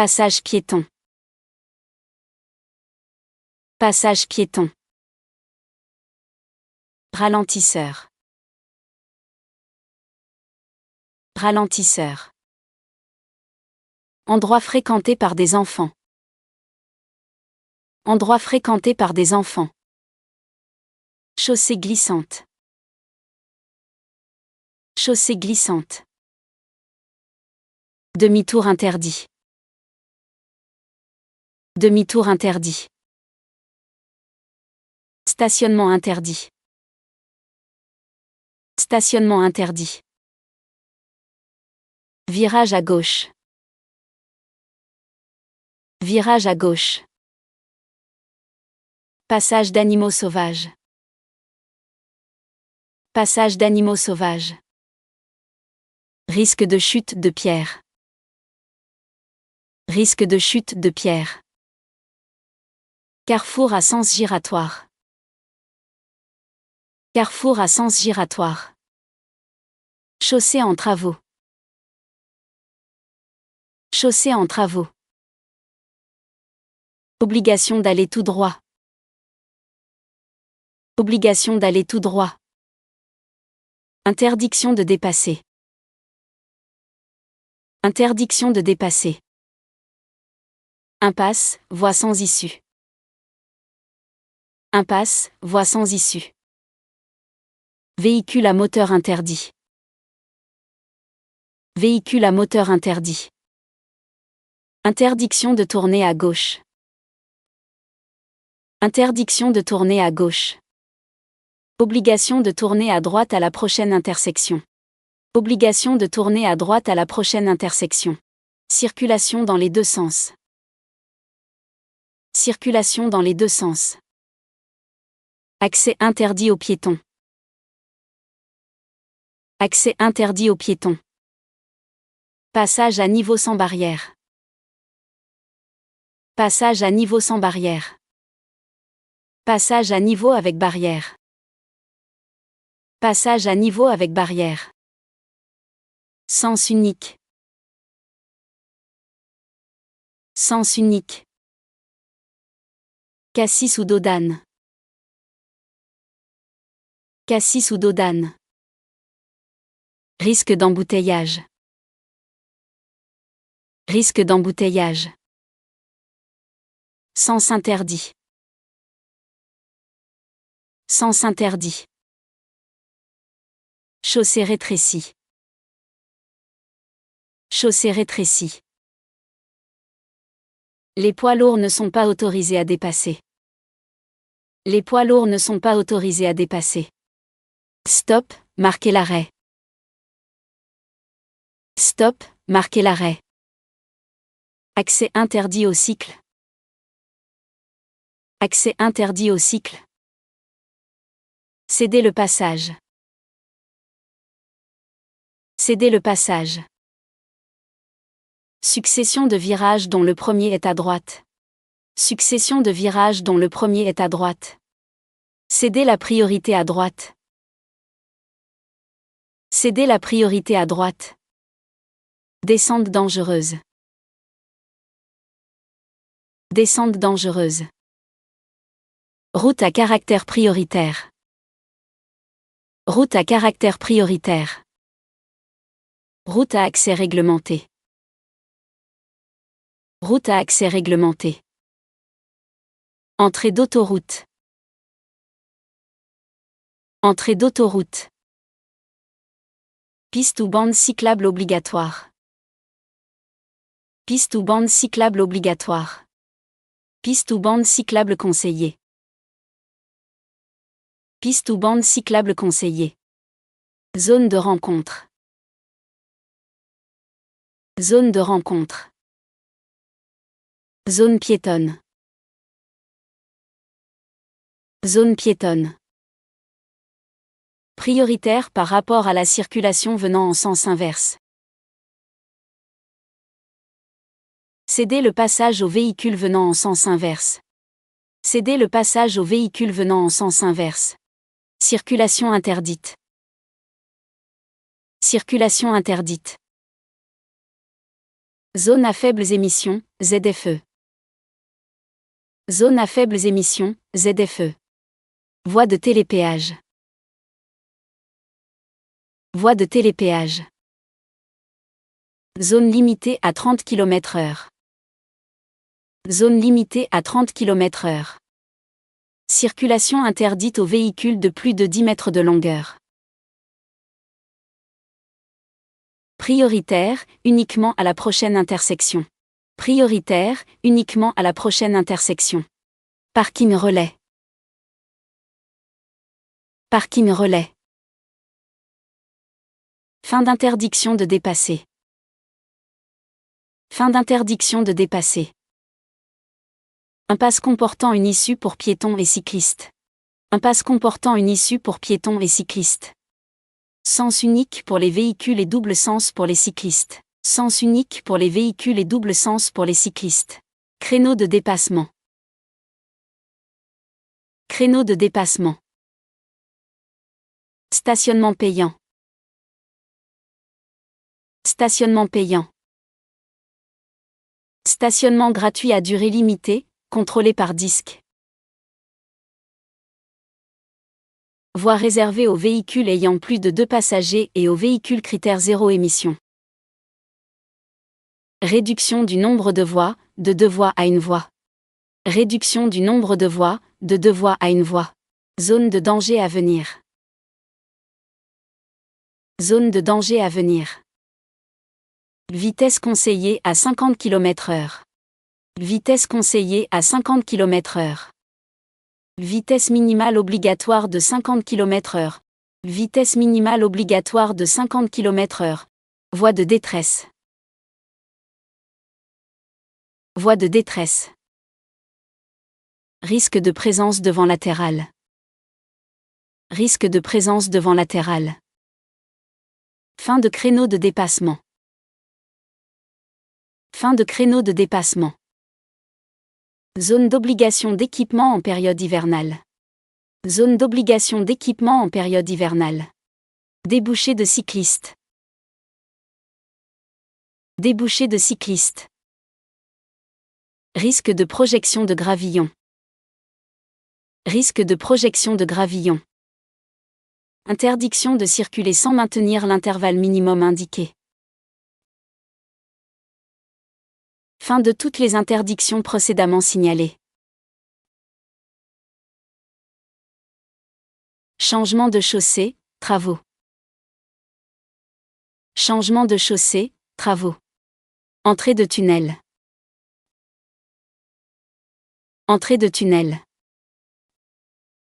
Passage piéton. Passage piéton. Ralentisseur. Ralentisseur. Endroit fréquenté par des enfants. Endroit fréquenté par des enfants. Chaussée glissante. Chaussée glissante. Demi-tour interdit. Demi-tour interdit. Stationnement interdit. Stationnement interdit. Virage à gauche. Virage à gauche. Passage d'animaux sauvages. Passage d'animaux sauvages. Risque de chute de pierre. Risque de chute de pierre. Carrefour à sens giratoire. Carrefour à sens giratoire. Chaussée en travaux. Chaussée en travaux. Obligation d'aller tout droit. Obligation d'aller tout droit. Interdiction de dépasser. Interdiction de dépasser. Impasse, voie sans issue. Impasse, voie sans issue. Véhicule à moteur interdit. Véhicule à moteur interdit. Interdiction de tourner à gauche. Interdiction de tourner à gauche. Obligation de tourner à droite à la prochaine intersection. Obligation de tourner à droite à la prochaine intersection. Circulation dans les deux sens. Circulation dans les deux sens. Accès interdit aux piétons. Accès interdit aux piétons. Passage à niveau sans barrière. Passage à niveau sans barrière. Passage à niveau avec barrière. Passage à niveau avec barrière. Sens unique. Sens unique. Cassis ou dodane. Cassis ou dodane. Risque d'embouteillage. Risque d'embouteillage. Sens interdit. Sens interdit. Chaussée rétrécie. Chaussée rétrécie. Les poids lourds ne sont pas autorisés à dépasser. Les poids lourds ne sont pas autorisés à dépasser. Stop, marquez l'arrêt. Stop, marquez l'arrêt. Accès interdit au cycle. Accès interdit au cycle. Céder le passage. Céder le passage. Succession de virages dont le premier est à droite. Succession de virages dont le premier est à droite. Céder la priorité à droite. Céder la priorité à droite. Descente dangereuse. Descente dangereuse. Route à caractère prioritaire. Route à caractère prioritaire. Route à accès réglementé. Route à accès réglementé. Entrée d'autoroute. Entrée d'autoroute. Piste ou bande cyclable obligatoire. Piste ou bande cyclable obligatoire. Piste ou bande cyclable conseillée. Piste ou bande cyclable conseillée. Zone de rencontre. Zone de rencontre. Zone piétonne. Zone piétonne. Prioritaire par rapport à la circulation venant en sens inverse. Céder le passage aux véhicules venant en sens inverse. Céder le passage aux véhicules venant en sens inverse. Circulation interdite. Circulation interdite. Zone à faibles émissions, ZFE. Zone à faibles émissions, ZFE. Voie de télépéage. Voie de télépéage. Zone limitée à 30 km/h. Zone limitée à 30 km/h. Circulation interdite aux véhicules de plus de 10 mètres de longueur. Prioritaire, uniquement à la prochaine intersection. Prioritaire, uniquement à la prochaine intersection. Parking relais. Parking relais. Fin d'interdiction de dépasser. Fin d'interdiction de dépasser. Impasse comportant une issue pour piétons et cyclistes. Impasse comportant une issue pour piétons et cyclistes. Sens unique pour les véhicules et double sens pour les cyclistes. Sens unique pour les véhicules et double sens pour les cyclistes. Créneau de dépassement. Créneau de dépassement. Stationnement payant. Stationnement payant. Stationnement gratuit à durée limitée, contrôlé par disque. Voie réservée aux véhicules ayant plus de 2 passagers et aux véhicules critères zéro émission. Réduction du nombre de voies, de 2 voies à 1 voie. Réduction du nombre de voies, de 2 voies à 1 voie. Zone de danger à venir. Zone de danger à venir. Vitesse conseillée à 50 km/h. Vitesse conseillée à 50 km/h. Vitesse minimale obligatoire de 50 km/h. Vitesse minimale obligatoire de 50 km/h. Voie de détresse. Voie de détresse. Risque de présence devant latéral. Risque de présence devant latéral. Fin de créneau de dépassement. Fin de créneau de dépassement. Zone d'obligation d'équipement en période hivernale. Zone d'obligation d'équipement en période hivernale. Débouché de cyclistes. Débouché de cyclistes. Risque de projection de gravillon. Risque de projection de gravillon. Interdiction de circuler sans maintenir l'intervalle minimum indiqué. Fin de toutes les interdictions précédemment signalées. Changement de chaussée, travaux. Changement de chaussée, travaux. Entrée de tunnel. Entrée de tunnel.